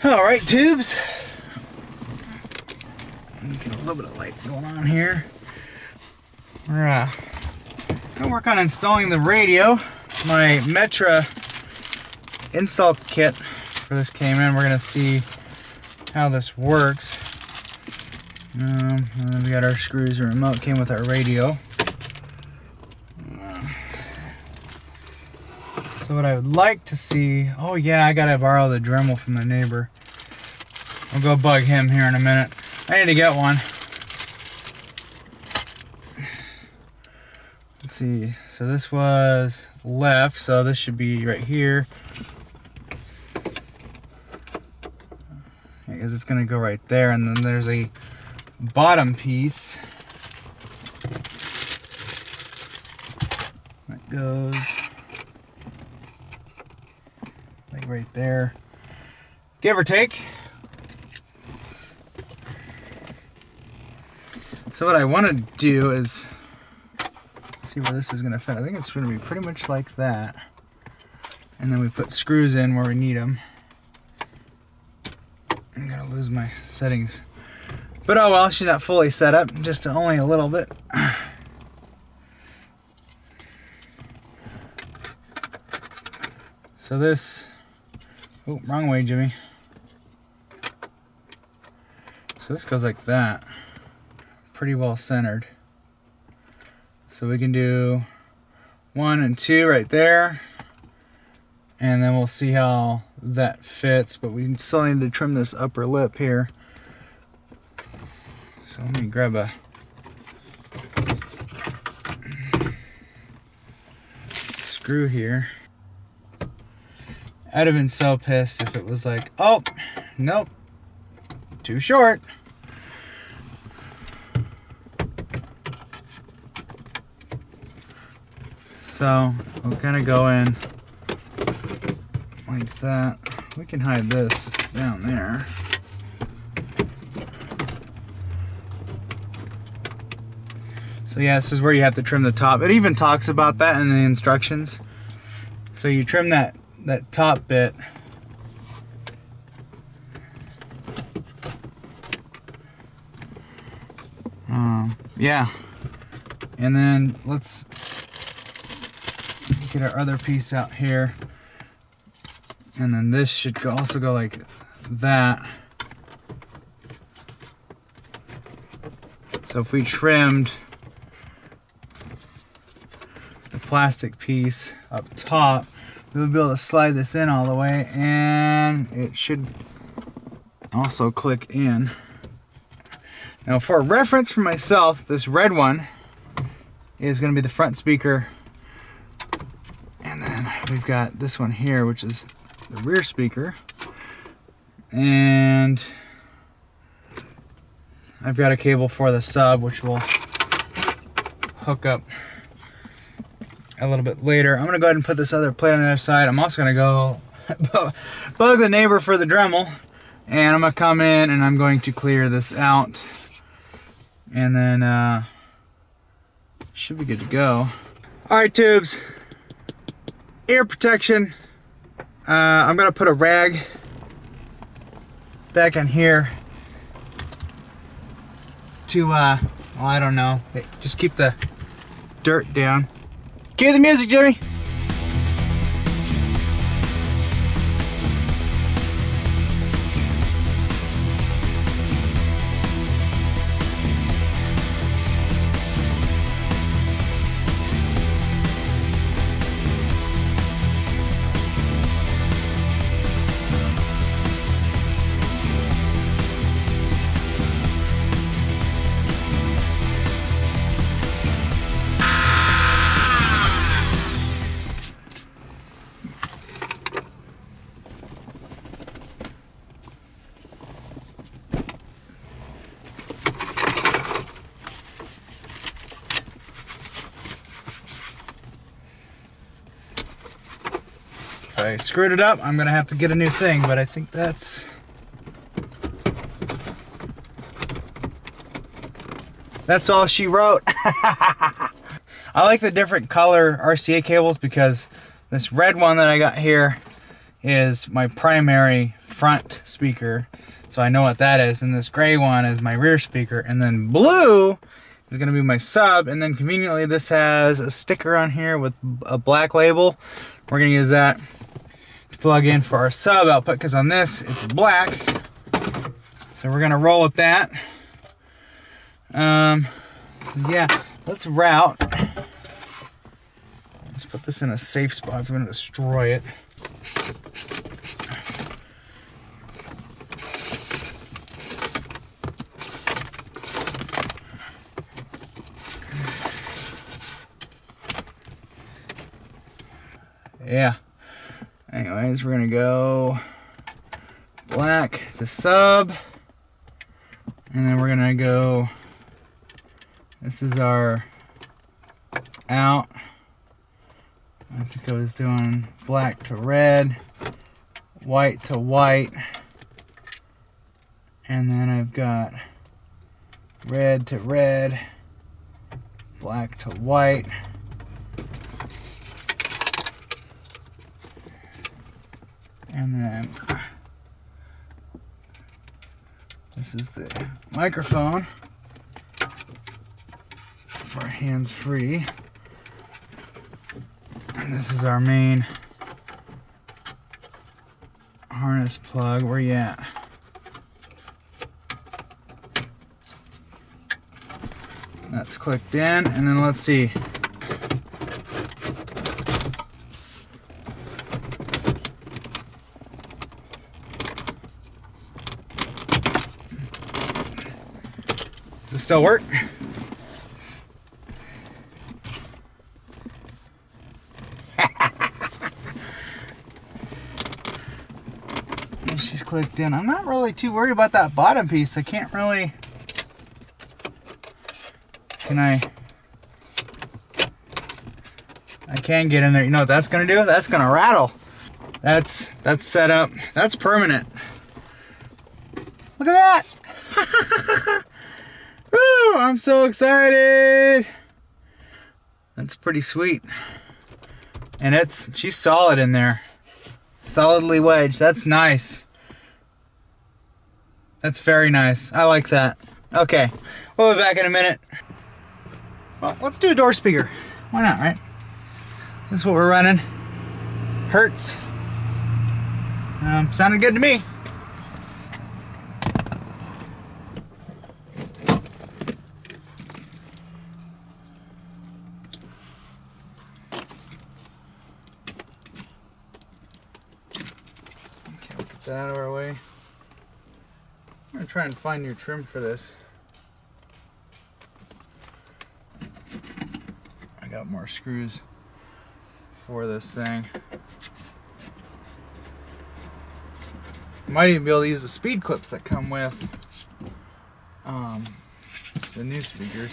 Alright, tubes. Get a little bit of light going on here. We're gonna work on installing the radio. My Metra install kit for this came in. We're gonna see how this works. And then we got our screws and remote. Came with our radio. So what I would like to see, oh yeah, I gotta borrow the Dremel from the neighbor. I'll go bug him here in a minute. I need to get one. Let's see, so this was left, so this should be right here. Because it's gonna go right there, and then there's a bottom piece that goes like right there, give or take. So what I want to do is see where this is going to fit. I think it's going to be pretty much like that, and then we put screws in where we need them. I'm going to lose my settings, but oh well, she's not fully set up, just only a little bit. So this, oh, wrong way, Jimmy. So this goes like that, pretty well centered. So we can do 1 and 2 right there, and then we'll see how that fits, but we still need to trim this upper lip here. So let me grab a screw here. I'd have been so pissed if it was like, oh, nope, too short. So we'll kind of go in like that. We can hide this down there. So yeah, this is where you have to trim the top. It even talks about that in the instructions. So you trim that top bit. Yeah. And then let's get our other piece out here. And then this should also go like that. So if we trimmed the plastic piece up top, we'll be able to slide this in all the way, and it should also click in. Now for reference for myself, this red one is going to be the front speaker, and then we've got this one here, which is the rear speaker, and I've got a cable for the sub, which will hook up a little bit later. I'm going to go ahead and put this other plate on the other side. I'm also going to go bug the neighbor for the Dremel, and I'm going to come in and I'm going to clear this out, and then should be good to go. Alright, tubes, ear protection. I'm going to put a rag back on here to, well, I don't know, just keep the dirt down. Cue the music, Jimmy. I screwed it up, I'm gonna have to get a new thing, but I think that's all she wrote. I like the different color RCA cables because this red one that I got here is my primary front speaker, so I know what that is. And this gray one is my rear speaker. And then blue is gonna be my sub. And then conveniently, this has a sticker on here with a black label. We're gonna use that to plug in for our sub output, because on this, it's black. So we're gonna roll with that. Yeah, let's route. Let's put this in a safe spot so I'm gonna destroy it. Yeah. Anyways, we're gonna go black to sub. And then we're gonna go, this is our out. I think I was doing black to red, white to white, and then I've got red to red, black to white, and then this is the microphone for hands-free. And this is our main harness plug. Where you at? That's clicked in, and then let's see. Does it still work? She's clicked in. I'm not really too worried about that bottom piece. I can't really... I can get in there. You know what that's gonna do? That's gonna rattle. That's set up. That's permanent. Look at that! Woo! I'm so excited. That's pretty sweet. And she's solid in there. Solidly wedged. That's nice. That's very nice. I like that. Okay, we'll be back in a minute. Well, let's do a door speaker. Why not, right? This is what we're running. Hertz. Sounded good to me. Okay, we'll get that out of our way. I'm gonna try and find new trim for this. I got more screws for this thing. Might even be able to use the speed clips that come with the new speakers.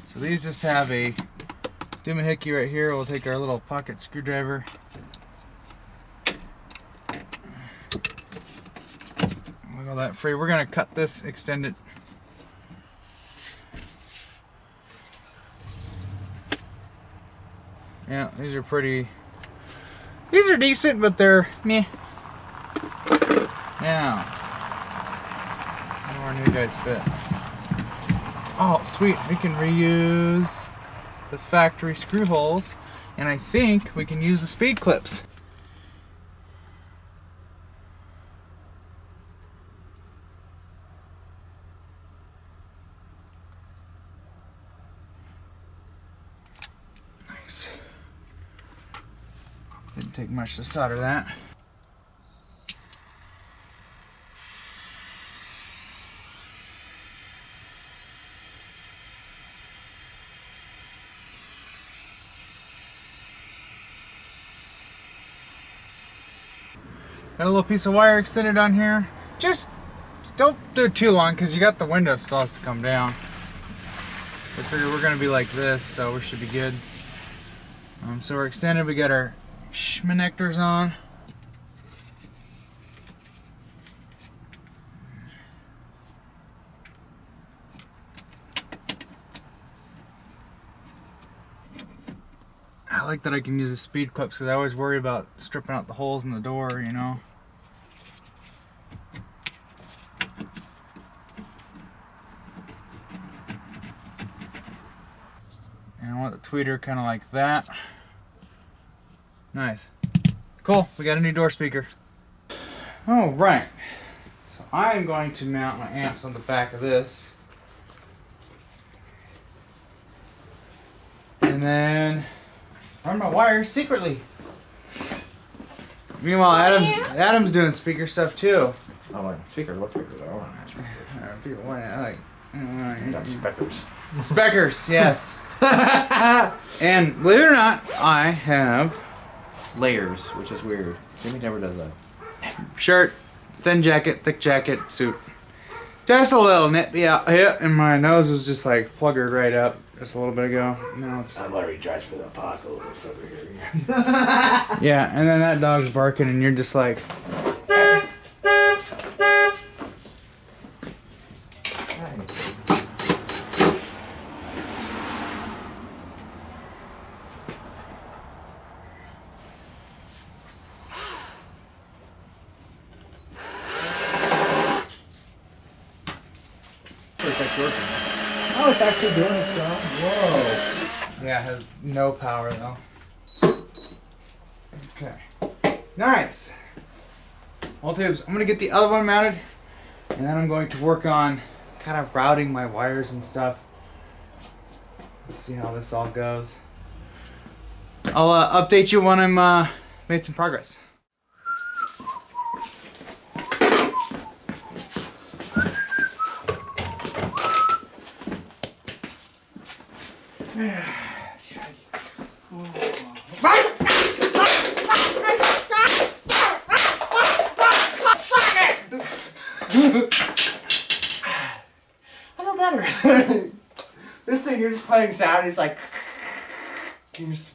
So these just have a doohickey right here. We'll take our little pocket screwdriver. Wiggle that free. We're gonna cut this, extend it. Yeah, these are pretty. These are decent, but they're meh. Now, how do our new guys fit? Oh, sweet. We can reuse the factory screw holes, and I think we can use the speed clips. Nice. Didn't take much to solder that. Got a little piece of wire extended on here. Just don't do it too long because you got the window still has to come down. I figure we're gonna be like this, so we should be good. So we're extended. We got our schmanectors on. I like that I can use the speed clips because I always worry about stripping out the holes in the door, you know. And I want the tweeter kind of like that. Nice. Cool, we got a new door speaker. All right. So I am going to mount my amps on the back of this. And then run my wires secretly. Meanwhile, Adam's doing speaker stuff too. Oh, like speakers? What speakers? I don't want to speakers. People want I like. Got speckers. Speckers, yes. And believe it or not, I have Layers, which is weird. Jimmy never does that. shirt, thin jacket, thick jacket, suit. Just a little nippy out here, and my nose was just like pluggered right up just a little bit ago. Now it's I'm already dressed for the apocalypse over here. yeah, and then that dog's barking, and you're just like. Oh, it's actually doing its job. Whoa. Yeah, it has no power though. Okay. Nice. Well, tubes, I'm gonna get the other one mounted, and then I'm going to work on kind of routing my wires and stuff. Let's see how this all goes. I'll update you when I'm made some progress. I feel better. This thing, you're just playing sound. It's like. You're just...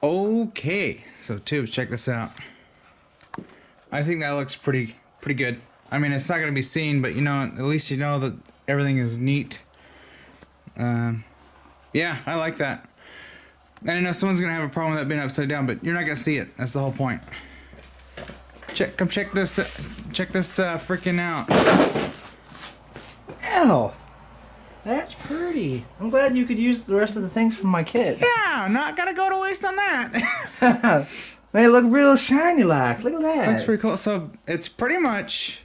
Okay, so tubes, check this out. I think that looks pretty good. I mean, it's not gonna be seen, but you know, at least you know that everything is neat. Yeah, I like that. And I know someone's gonna have a problem with that being upside down, but you're not gonna see it. That's the whole point. Come check this freaking out. Ow! That's pretty. I'm glad you could use the rest of the things from my kit. Yeah, not gonna go to waste on that. They look real shiny like. Look at that. That's pretty cool. So it's pretty much,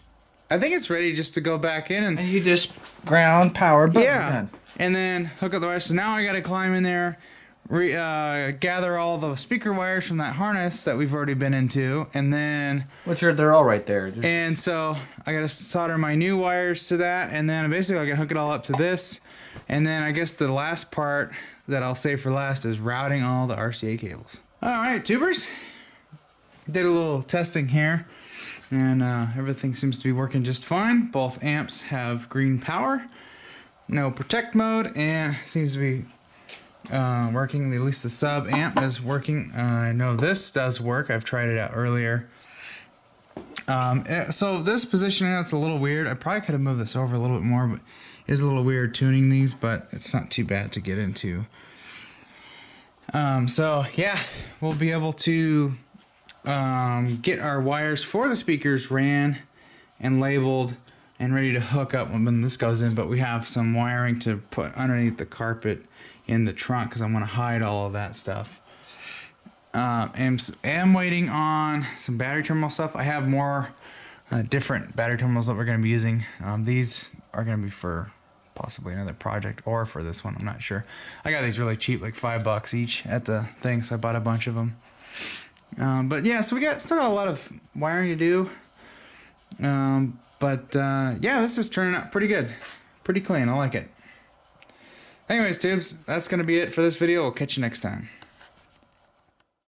I think it's ready just to go back in and you just ground power. Boom, yeah, done. and then hook up the wires. So now I gotta climb in there, gather all the speaker wires from that harness that we've already been into, and then They're all right there. and so I gotta solder my new wires to that, and then basically I can hook it all up to this, and then I guess the last part that I'll save for last is routing all the RCA cables. All right, tubers, did a little testing here, and everything seems to be working just fine. Both amps have green power, no protect mode, and seems to be working. At least the sub amp is working. I know this does work. I've tried it out earlier. So this position, it's a little weird. I probably could have moved this over a little bit more, but it is a little weird tuning these, but it's not too bad to get into. So yeah, we'll be able to get our wires for the speakers ran and labeled and ready to hook up when this goes in, but we have some wiring to put underneath the carpet in the trunk because I want to hide all of that stuff. And am waiting on some battery terminal stuff. I have more different battery terminals that we're going to be using. These are going to be for possibly another project or for this one, I'm not sure. I got these really cheap, like $5 each at the thing, so I bought a bunch of them. But yeah, so we still got a lot of wiring to do. Yeah, this is turning out pretty good. Pretty clean, I like it. Anyways, tubes, that's going to be it for this video. We'll catch you next time.